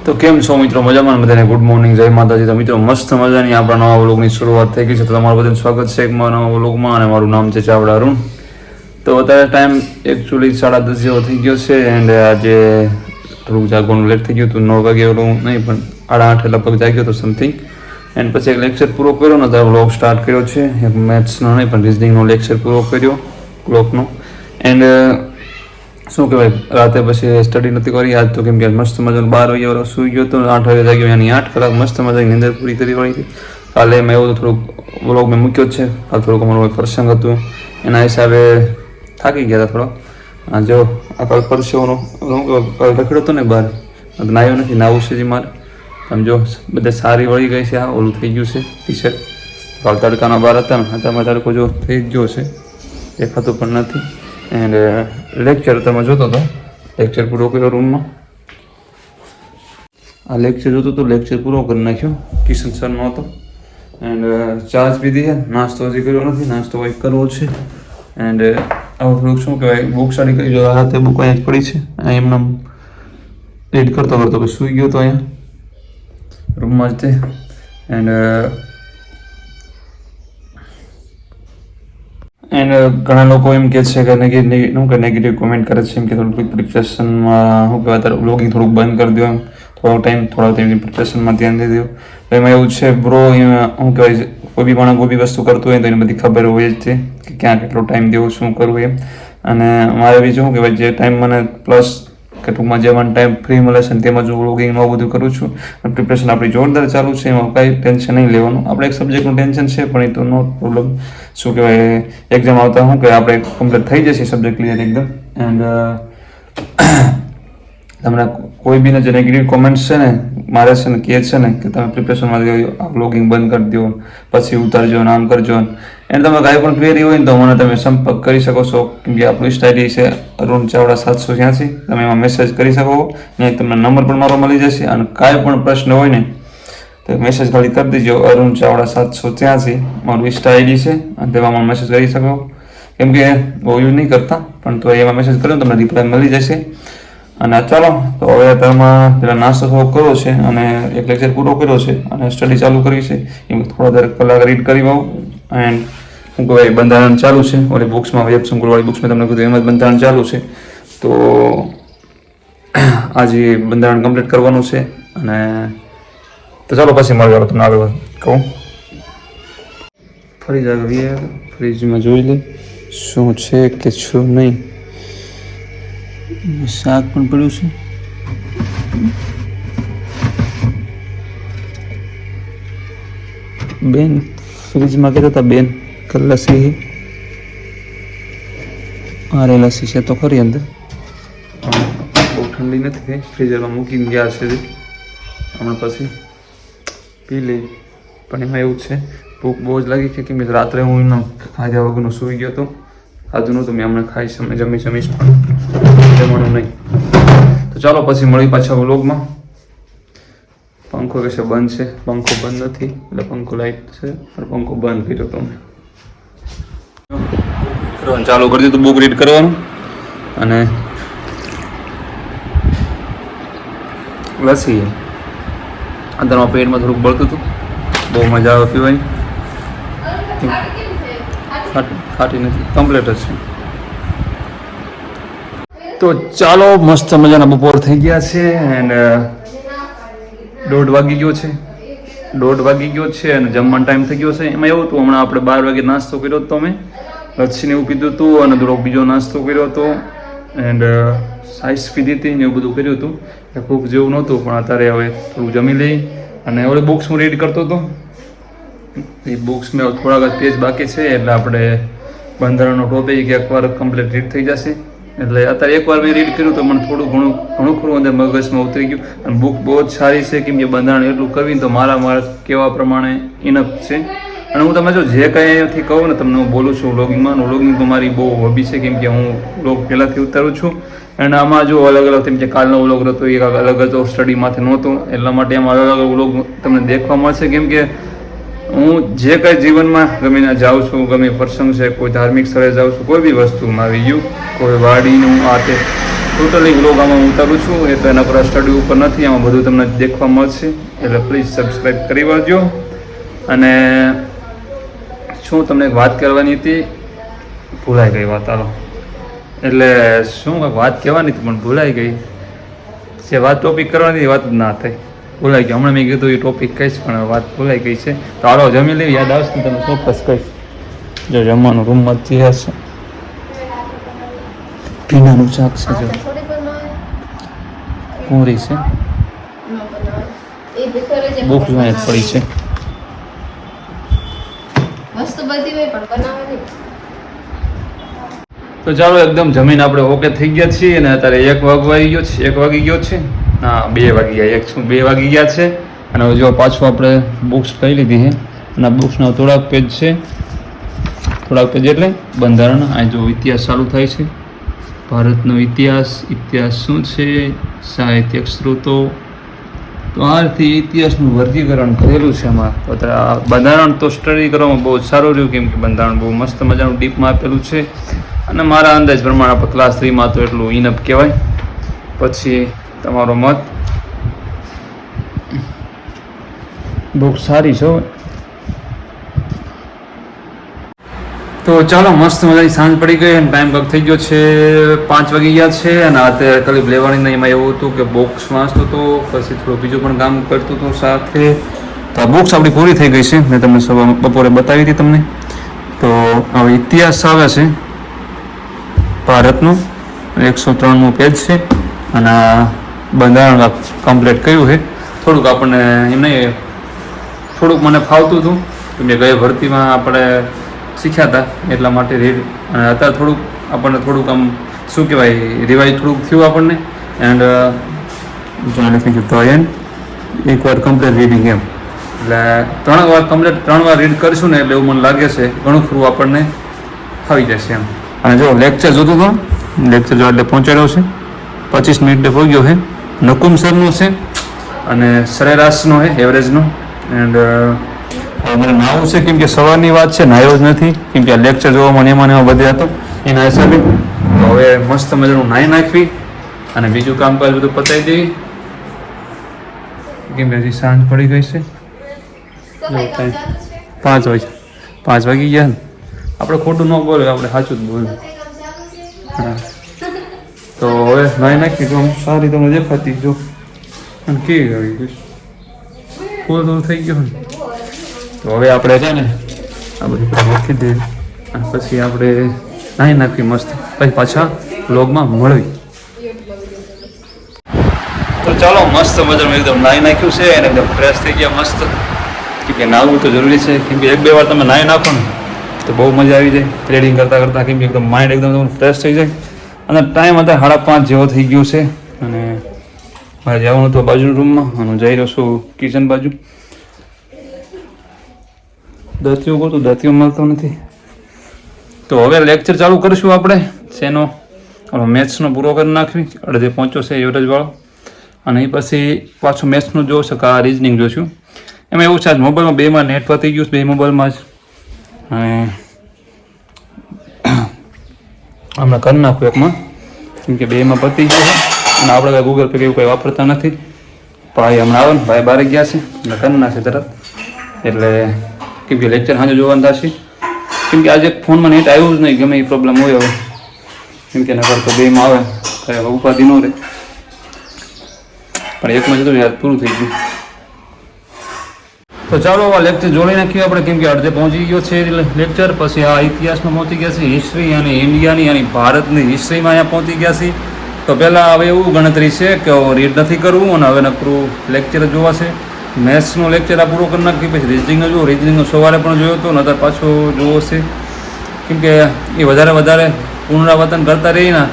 તો કેમ છો મિત્રો? મજામાં બધાને ગુડ મોર્નિંગ, જય માતાજી. તો મિત્રો મસ્ત મજાની આપણા નવા વ્લોગની શરૂઆત થઈ ગઈ છે. તો તમારું બધાનું સ્વાગત છે એક નવા વ્લોગમાં, અને મારું નામ છે ચાવડા અરુણ. તો અત્યારે ટાઈમ એકચ્યુઅલી 10:30 જેવો થઈ ગયો છે, એન્ડ આજે થોડુંક જાગવાનું લેટ થઈ ગયું હતું. 9 વાગે એવું નહીં, પણ 8:30 લગભગ જાગ્યો હતો સમથિંગ. એન્ડ પછી એક લેક્ચર પૂરો કર્યો ને ત્યારે વ્લોગ સ્ટાર્ટ કર્યો છે. એક મેથ્સનો નહીં પણ રિઝનિંગનો લેક્ચર પૂરો કર્યો ક્લોકનો. એન્ડ શું કહેવાય, રાતે પછી સ્ટડી નથી કરી આજ તો, કેમ કે મસ્ત મજાનું 12 વાગે સૂઈ ગયો હતો, 8 વાગે જાગ્યો, યાની 8 કલાક મસ્ત મજાની નિંદર પૂરી કરી વળી હતી. કાલે મેં એવું થોડુંક વ્લોગ મેં મૂક્યો જ છે. કાલે થોડુંક અમારું પ્રસંગ હતું, એના હિસાબે થાકી ગયા હતા થોડો. જો આ કાલ પરસેવાનો કાલ રખડ્યો હતો ને બહાર, નાયો નથી, નાવું છે મારે. તમે જો બધા સારી વળી ગઈ છે. આ ઓલું થઈ ગયું છે ટી શર્ટ. કાલ તડકાના બહાર હતા ને, અત્યારમાં તડકો જો થઈ જ ગયો છે, દેખાતું પણ નથી. એન્ડ લેક્ચર તમે જોતો હતો, લેક્ચર પૂરો કર્યો રૂમમાં. આ લેક્ચર જોતો તો લેક્ચર પૂરો કરી નાખ્યો, કિશન સરનો હતો. એન્ડ ચાર્જ પીધી છે, નાસ્તો હજી કર્યો નથી, નાસ્તો કંઈક કરવો છે. એન્ડ આવું થોડુંક શું કહેવાય, બુક સ્ટડી કરી જો. હાથે બુક અહીંયા જ પડી છે, એમને રીડ કરતો કરતો પછી સૂઈ ગયો હતો અહીંયા રૂમમાં જ તે. એન્ડ ઘણા લોકો એમ કહે છે કે નેગેટિવ કોમેન્ટ કરે છે, એમ કે થોડુંક પ્રિપરેશનમાં શું કહેવાય, તારું બ્લોગિંગ થોડુંક બંધ કરી દો, એમ થોડા ટાઈમ પ્રિપરેશનમાં ધ્યાન દઈ દો. એમાં એવું છે બ્રો, શું કહેવાય, કોઈ બી વસ્તુ કરતું હોય તો એને બધી ખબર હોય જ છે કે ક્યાં કેટલો ટાઈમ દેવો, શું કરવું એમ. અને મારે બી શું કહેવાય, જે ટાઈમ મને પ્લસ કે ટૂંકમાં જે મને ટાઈમ ફ્રી મળે છે તેમાં જ હું વ્લોગિંગ નવું બધું કરું છું. પ્રિપરેશન આપણી જોરદાર ચાલુ છે, એમાં કાંઈ ટેન્શન નહીં લેવાનું. આપણે એક સબ્જેક્ટનું ટેન્શન છે, પણ એ તો નો પ્રોબ્લેમ. શું કહેવાય, એક્ઝામ આવતા શું કહેવાય, આપણે કમ્પ્લીટ થઈ જશે સબ્જેક્ટ ક્લિયર એકદમ. એન્ડ તમને કોઈ બીને જે નેગેટિવ કોમેન્ટ્સ છે ને, મારે છે ને કહે છે ને કે તમે પ્રિપરેશનમાં આ વ્લોગિંગ બંધ કરી દો, પછી ઉતારજો ને આમ કરજો. એન્ડ તમે કાંઈ પણ ક્વેરી હોય ને તો મને તમે સંપર્ક કરી શકો છો, કેમ કે આપણું ઇન્સ્ટા આઈડી છે અરુણ ચાવડા 786. તમે એમાં મેસેજ કરી શકો, ને તમને નંબર પણ મારો મળી જશે. અને કાંઈ પણ પ્રશ્ન હોય ને તો મેસેજ ખાલી કરી દેજો, અરુણ ચાવડા 786 મારું ઇન્સ્ટા આઈડી છે, અને તેમાં મને મેસેજ કરી શકો. કેમ કે બહુ યુઝ નહીં કરતા, પણ તો એમાં મેસેજ કર્યો તમને રિપ્લાય મળી જશે. અને ચાલો તો હવે તમે પેલા નાસ્તો થોડો કર્યો છે, અને એક લેક્ચર પૂરો કર્યો છે, અને સ્ટડી ચાલુ કરી છે. એમ થોડા કલાક રીડ કરી આવું. એન્ડ શું કહેવાય, બંધારણ ચાલુ છે ઓલી બુક્સમાં, વેબ સંકુલવાળી બુક્સમાં તમને કીધું એમ જ બંધારણ ચાલુ છે. તો આજે બંધારણ કમ્પ્લીટ કરવાનું છે. અને તો ચાલો પછી મળ્યો તમને આગળ કહું. ફરી જ આગળ ફ્રીજમાં જોઈ લે શું છે કે શું નહીં. શાક પણ પડ્યું છે. બેન ફ્રીજમાં કહેતા હતા બેન કે લસ્સી, અરે લસ્સી છે તો ખરી અંદર, બહુ ઠંડી નથી થઈ, ફ્રીઝરમાં મૂકીને ગયા છે હમણાં, પછી પી લઈ. પણ એમાં એવું છે ભૂખ બહુ જ લાગી છે, કેમ કે રાત્રે હું એનો ખાધા વગરનો સૂઈ ગયો હતો. ખાધું નહોતું મેં, હમણાં ખાઈશ, જમીશ પણ જમવાનું નહીં. તો ચાલો પછી મળી પાછા વ્લોગમાં. પંખો કશે બંધ છે, પંખો બંધ નથી, એટલે પંખો લાઈટ છે પણ પંખો બંધ કર્યો તો મેં ચાલુ કરી દીધું બુક રીડ કરવાનું. અને લસ્સી અંદરમાં પેટમાં થોડુંક બળતું હતું, બહુ મજા આવે પીવાની. ખાટી નથી, કમ્પ્લીટ જ છે. તો ચાલો, મસ્ત મજાના બપોર થઈ ગયા છે. એન્ડ 1:30 વાગી ગયો છે અને જમવાનો ટાઈમ થઈ ગયો છે. એમાં એવું હતું, હમણાં આપણે 12 વાગે નાસ્તો કર્યો હતો, મેં લસ્સીને એવું પીધું હતું, અને થોડોક બીજો નાસ્તો કર્યો હતો. એન્ડ સાઈસ પીધી હતી ને એવું બધું કર્યું હતું. ભૂખ જેવું નહોતું, પણ અત્યારે હવે થોડું જમી લઈ. અને ઓલી બુક્સ હું રીડ કરતો હતો, એ બુક્સમાં થોડાક પેજ બાકી છે, એટલે આપણે બંધારણનો ટોપિક એકવાર કમ્પ્લીટ રીડ થઈ જશે. એટલે અત્યારે એકવાર મેં રીડ કર્યું તો મને થોડું ઘણું ખરું અંદર મગજમાં ઉતરી ગયું. અને બુક બહુ જ સારી છે, કેમ કે બંધારણ એટલું કરવી તો મારા કહેવા પ્રમાણે ઇનફ છે. અને હું તમે જો જે કાંઈ અહીંયાથી કહું ને તમને, હું બોલું છું વ્લોગિંગમાં. વ્લોગિંગ તો મારી બહુ હોબી છે, કેમ કે હું વ્લોગ પહેલાંથી ઉતારું છું. અને આમાં જો અલગ અલગ, જેમ કે કાલનો વ્લોગ હતો એ અલગ હતો, સ્ટડીમાંથી નહોતો, એટલા માટે એમાં અલગ અલગ વ્લોગ તમને દેખવા મળશે. કેમ કે હું જે કાંઈ જીવનમાં ગમે ત્યાં જાઉં છું, ગમે પ્રસંગ છે, કોઈ ધાર્મિક સ્થળે જાઉં છું, કોઈ બી વસ્તુમાં આવી ગયું, કોઈ વાડીનું આ તે ટોટલી વ્લોગ આમાં હું ઉતારું છું, એટલે એના પર સ્ટડી ઉપર નથી, આમાં બધું તમને દેખવા મળશે. એટલે પ્લીઝ સબસ્ક્રાઈબ કરી વાળજો. અને શું તમને એક વાત કરવાની હતી, ભૂલાઈ ગઈ વાત. હાલો, એટલે શું વાત કહેવાની હતી પણ ભૂલાઈ ગઈ. જે વાત ટોપિક કરવાની વાત જ ના થઈ, ભૂલાઈ ગઈ. હમણાં મેં કીધું એ ટોપિક કહીશ પણ વાત ભૂલાઈ ગઈ છે. તો હાલો જમી લેવી, યાદ આવશે ને તમે ચોક્કસ કહીશ. જો જમવાનું રૂમમાં જ હશે, પીનાનું શાક છે, જો પૂરી છે, બુક જ પડી છે. તો ચાલો એકદમ જમીન આપણે ઓકે થઈ ગયા છીએ. અને અત્યારે 1 વાગી ગયો છે. ના 2 વાગી ગયા, 2 વાગી ગયા છે. અને હવે જો પાછું આપણે બુક્સ લઈ લીધી છે. અને બુક્સના થોડાક પેજ છે, થોડાક પેજ એટલે બંધારણ. આ જો ઇતિહાસ ચાલુ થાય છે, ભારતનો ઇતિહાસ શું છે, સાહિત્યિક સ્ત્રોતો. તો આ રીતે ઇતિહાસનું વર્ગીકરણ કરેલું છે એમાં. તો આ બંધારણ તો સ્ટડી કરવામાં બહુ સારું રહ્યું, કેમ કે બંધારણ બહુ મસ્ત મજાનું ડીપમાં આપેલું છે. અને મારા અંદાજ પ્રમાણે આપણે ક્લાસ 3માં તો એટલું ઇનફ કહેવાય. પછી તમારો મત. બુક સારી છે. તો ચાલો મસ્ત મજાની સાંજ પડી ગઈ અને ટાઈમ કંઈક થઈ ગયો છે, 5 વાગી ગયા છે. અને અત્યારે ક્લિપ લેવાની નહીં, એમાં એવું હતું કે બુક્સ વાંચતો હતો, પછી થોડું બીજું પણ કામ કરતું હતું સાથે. તો આ બુક્સ આપણી પૂરી થઈ ગઈ છે, મેં તમને બપોરે બતાવી હતી તમને. તો હવે ઇતિહાસ આવે છે ભારતનું, 103મું પેજ છે. અને બંધારણ કમ્પ્લીટ કર્યું છે. થોડુંક આપણને એમ નહીં, થોડુંક મને ફાવતું હતું કે મેં ગઈ ભરતીમાં આપણે શીખ્યા હતા એટલા માટે રીડ. અને અત્યારે થોડુંક આમ શું કહેવાય, રિવાઇઝ થોડુંક થયું આપણને. એન્ડ એકવાર કમ્પ્લીટ રીડિંગ એમ, એટલે 3 વાર રીડ કરીશું ને એટલે એવું મને લાગે છે ઘણું ખરું આપણને ફાવી જશે એમ. અને જો લેક્ચર જોતું હતો, લેક્ચર જો એટલે પહોંચાડ્યો છે, 25 મિનિટે પહોંચ્યો છે. નકુમ સરનો છે અને સરેરાશનો છે, એવરેજનો. એન્ડ મને નાવું છે કેમ કે સવારની વાત છે, નાયો જ નથી કેમ કે આ લેક્ચર જોવામાં એમાં બધે હતો એના હિસાબે. તો હવે મસ્ત મજાનું નાહી નાખવી અને બીજું કામકાજ બધું પતાવી દેવી, કેમ કે હજી સાંજ પડી ગઈ છે. 5 વાગી ગયા ને. આપણે ખોટું ન બોલે, આપણે સાચું જ બોલે. હા, તો હવે નાહી નાખી. તો સારી તમને દેખાતી જો, અને કેવી આવી ગઈ, થોડું થઈ ગયું ને. તો હવે આપણે છે ને આ બધું મૂકી દઈએ અને પછી આપણે નાહી નાખવી મસ્ત, પછી પાછા વ્લોગમાં મળવી. તો ચાલો મસ્ત મજાનું એકદમ નાહી નાખ્યું છે અને એકદમ ફ્રેશ થઈ ગયા મસ્ત. કેમ કે નાહવું તો જરૂરી છે, કેમ કે 1-2 વાર તમે નાહી નાખો ને તો બહુ મજા આવી જાય ટ્રેડિંગ કરતાં કરતાં. કેમ કે એકદમ માઇન્ડ એકદમ ફ્રેશ થઈ જાય. અને ટાઈમ અત્યારે 5:30 જેવો થઈ ગયો છે. અને મારે જવાનું હતું બાજુના રૂમમાં, અને જઈ રહ્યો છું કિચન બાજુ. દાંતીઓ કરતું, દાંતીઓ મળતો નથી. તો હવે લેક્ચર ચાલુ કરીશું આપણે. શેનો? મેથ્સનો પૂરો કરી નાખવી, અડધે પહોંચ્યો છે એવરેજવાળો. અને એ પછી પાછું મેથ્સનું જોશે કે આ રિઝનિંગ જોઈશું. એમાં એવું છે આજ મોબાઈલમાં 2માં નેટ પતી ગયું છે, 2 મોબાઈલમાં જ. અને હમણાં કરી નાખું એકમાં, કેમ કે 2માં પતી ગયું છે. અને આપણે કાંઈ ગૂગલ પે કે એવું કંઈ વાપરતા નથી. ભાઈ હમણાં આવે ને, ભાઈ બહાર ગયા છે એટલે કરી નાખશે તરત. એટલે કેમ કે લેક્ચર સાંજે જોવાનું થશે, કેમ કે આજે ફોનમાં નેટ આવ્યું જ નહીં, ગમે એ પ્રોબ્લેમ હોય હવે. કેમ કે નગર તો 2માં આવે કંઈ ઉપાધિ ન રહે, પણ 1માં જતું યાદ પૂરું થઈ ગયું. તો ચાલો આ લેક્ચર જોડી નાખીએ આપણે, કેમ કે અડધે પહોંચી ગયો છે લેક્ચર. પછી આ ઇતિહાસમાં પહોંચી ગયા છે, હિસ્ટ્રી અને ઇન્ડિયાની અને ભારતની હિસ્ટ્રીમાં અહીંયા પહોંચી ગયા છે. તો પહેલાં હવે એવું ગણતરી છે કે રીડ નથી કરવું અને હવે નકરું લેક્ચર જ જોવાશે. મેથ્સનો લેક્ચર આ પૂરો કરી નાખી, પછી રિઝનિંગનો જોવો. રિઝનિંગનો સવારે પણ જોયો હતો ને અત્યારે પાછો જોવો છે, કેમ કે એ વધારે પુનરાવર્તન કરતા રહીએ ને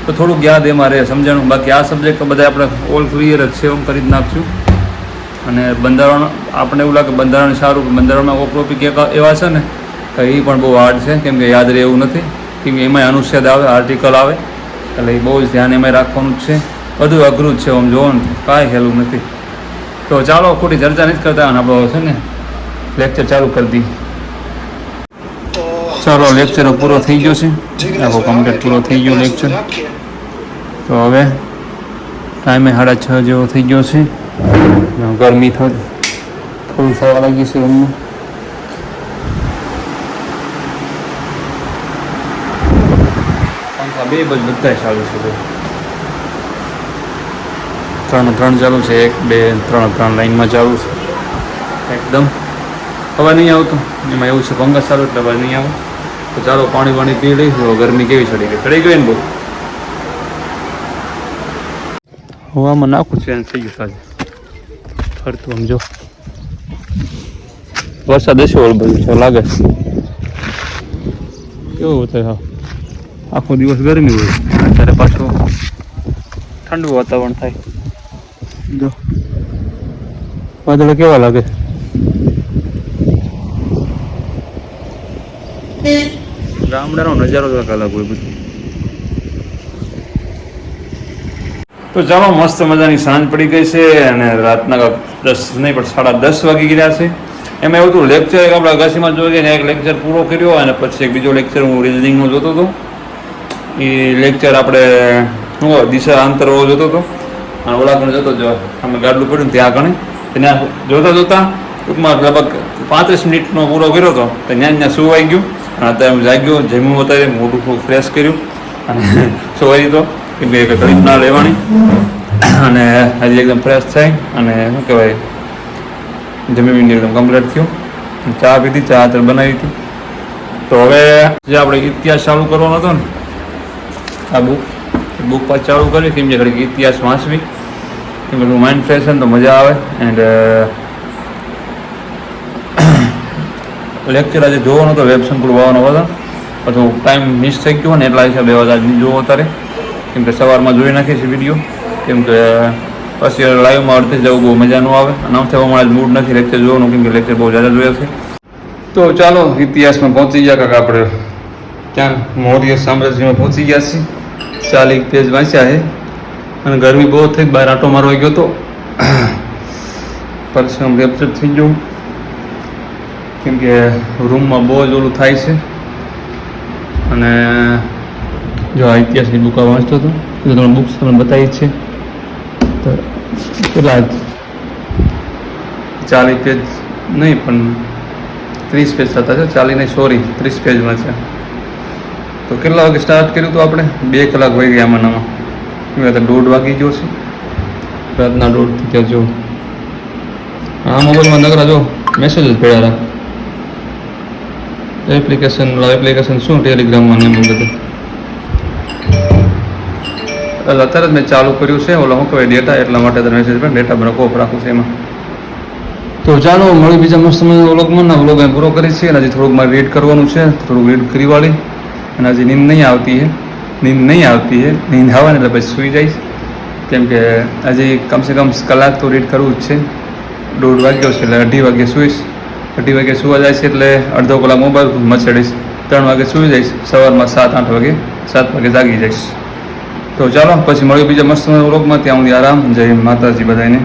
તો થોડુંક યાદ એમાં રહે, સમજાણું. બાકી આ સબ્જેક્ટ બધા આપણે ઓલ ક્લિયર જ છે, એમ કરી જ નાખશું. અને બંધારણ આપણે એવું લાગે બંધારણ સારું, બંધારણમાં કોઈક ટોપિક એવા છે ને તો એ પણ બહુ હાર્ડ છે, કેમ કે યાદ રહે એવું નથી. કેમ કે એમાંય અનુચ્છેદ આવે, આર્ટિકલ આવે, એટલે એ બહુ જ ધ્યાન એમાંય રાખવાનું જ છે. બધું અઘરું જ છે, આમ જોવો ને કાંઈ હેલું નથી. તો ચાલો ખોટી ચર્ચા નથી કરતા અને આપણો છે ને લેક્ચર ચાલુ કરી દઈએ. ચાલો લેક્ચર પૂરો થઈ ગયો છે, આખો કમ્પ્લીટ પૂરો થઈ ગયો લેક્ચર. તો તો હવે ટાઈમે 6:30 જેવો થઈ ગયો છે. ગરમી થોડું થવા લાગી છે રૂમમાં. પંખા બે બજ બધા ચાલુ છે. 3 ચાલુ છે, 1 2 3 લાઈનમાં ચાલુ છે. એકદમ હવા નહીં આવતું, એમાં એવું છે પંખા ચાલુ એટલે હવા નહીં આવે. તો ચાલો પાણી પી લઈશું. ગરમી કેવી ચડી ગઈ ને બહુ. હવામાં નાખું છે થઈ ગયું સાજે ફરતું. આમ જો વરસાદ હશે ઓલ બધું છે લાગે. કેવું થાય, હા આખો દિવસ ગરમી હોય, અત્યારે પાછું ઠંડુ વાતાવરણ થાય. જો વાદળ કેવા લાગે. ગામડાનો નજારો તો અલગ હોય બધું. તો ચાલો મસ્ત મજાની સાંજ પડી ગઈ છે અને રાતના 10 નહીં પણ 10:30 વાગી ગયા છે. એમાં એવું હતું લેક્ચર એક આપણે અગાસીમાં જોઈએ ને એક લેક્ચર પૂરો કર્યો અને પછી એક બીજો લેક્ચર હું રિઝનિંગનો જોતો હતો. એ લેક્ચર આપણે શું દિશા અંતરો જોતો હતો અને ઓલા પણ જોતો જો અમે ગાડલું પડ્યું ને ત્યાં આગળ ત્યાં જોતા ટૂંકમાં લગભગ 35 મિનિટનો પૂરો કર્યો હતો. તો ત્યાં સુવાઈ ગયું અને અત્યારે હું જાગ્યો, જમ્યું, અત્યારે મોઢું ફ્રેશ કર્યું અને સુવાઈ દીધો કેમ કે તકલીફ ના લેવાની. અને હજી એકદમ ફ્રેશ થાય અને શું કહેવાય જમીન એકદમ કમ્પ્લીટ થયું. ચા પીધી, ચા અત્યારે બનાવી હતી. તો હવે જે આપણે ઇતિહાસ ચાલુ કરવાનો હતો ને આ બુક પાછ ચાલુ કરી કેમ કે ઘડીક ઇતિહાસ વાંચવી કેમ કે માઇન્ડ ફ્રેશ તો મજા આવે. એન્ડ લેક્ચર આજે જોવાનો હતો, વેબ સંકુલ વાવાનો હતો પછી ટાઈમ મિસ થઈ ગયો ને એટલા હિસાબે આજે નહીં જોવો અત્યારે કેમ કે સવારમાં જોઈ નાખીએ છીએ વિડીયો. કેમ કે પછી લાઈવમાં અડધે જવું બહુ મજા ન આવે અને આમ થવા મારે મૂડ નથી લેક્ચર જોવાનું કેમ કે લેક્ચર બહુ જ્યાદા જોયા છે. તો ચાલો ઇતિહાસમાં પહોંચી ગયા કાંક આપણે ક્યાં મૌર્ય સામ્રાજ્યમાં પહોંચી ગયા છીએ. 40 પેજ વાંચ્યા છે અને ગરમી બહુ થઈ બહાર આંટો મારવા ગયો તો પછી આમ રેપચેપ થઈ ગયું કેમ કે રૂમમાં બહુ જ ઓલું થાય છે. અને જો આ ઇતિહાસની બુકો વાંચતો હતો તો તમે બુક્સ તમને બતાવી છે તો કેટલા 40 પેજ નહીં પણ 30 પેજ થતા છે. 40 નહીં સોરી 30 પેજમાં છે. તો કેટલા વાગે સ્ટાર્ટ કર્યું હતું આપણે? 2 કલાક વહી ગયા આમાં નામાં. 1:30 વાગી ગયો છે રાતના 1:30 ત્યાં જો આ મોબાઈલમાં નગરા જો મેસેજ જ પડ્યા રાખ એપ્લિકેશન શું ટેલિગ્રામમાં ને એમ બધું. અત્યારે જ મેં ચાલુ કર્યું છે ઓલા શું કહેવાય ડેટા એટલા માટે મેસેજ પણ ડેટા મને કોપ રાખું છે એમાં. તો ચાલો મળી બીજા મસ્ત વ્લોગમાં ના વ્લોગ પૂરો કરી છે અને હજી થોડુંક મારે રીડ કરવાનું છે. થોડુંક રીડ કરી વાળી અને હજી નીંદ નહીં આવતી છે. નીંદ આવે ને એટલે પછી સૂઈ જઈશ કેમ કે હજી કમસે કમ કલાક તો રીડ કરવું જ છે. 1:30 વાગ્યો છે એટલે 2:30 વાગે સૂઈશ. 2:30 વાગે સુવા જાય છે એટલે અડધો કલાક મોબાઈલ મચડીશ. 3 વાગે સૂઈ જઈશ. સવારમાં 7 વાગે જાગી જઈશ. તો ચાલો પછી મળ્યું બીજા મસ્ત વ્લોગમાં. ત્યાં સુધી આરામ. જય માતાજી બધાને.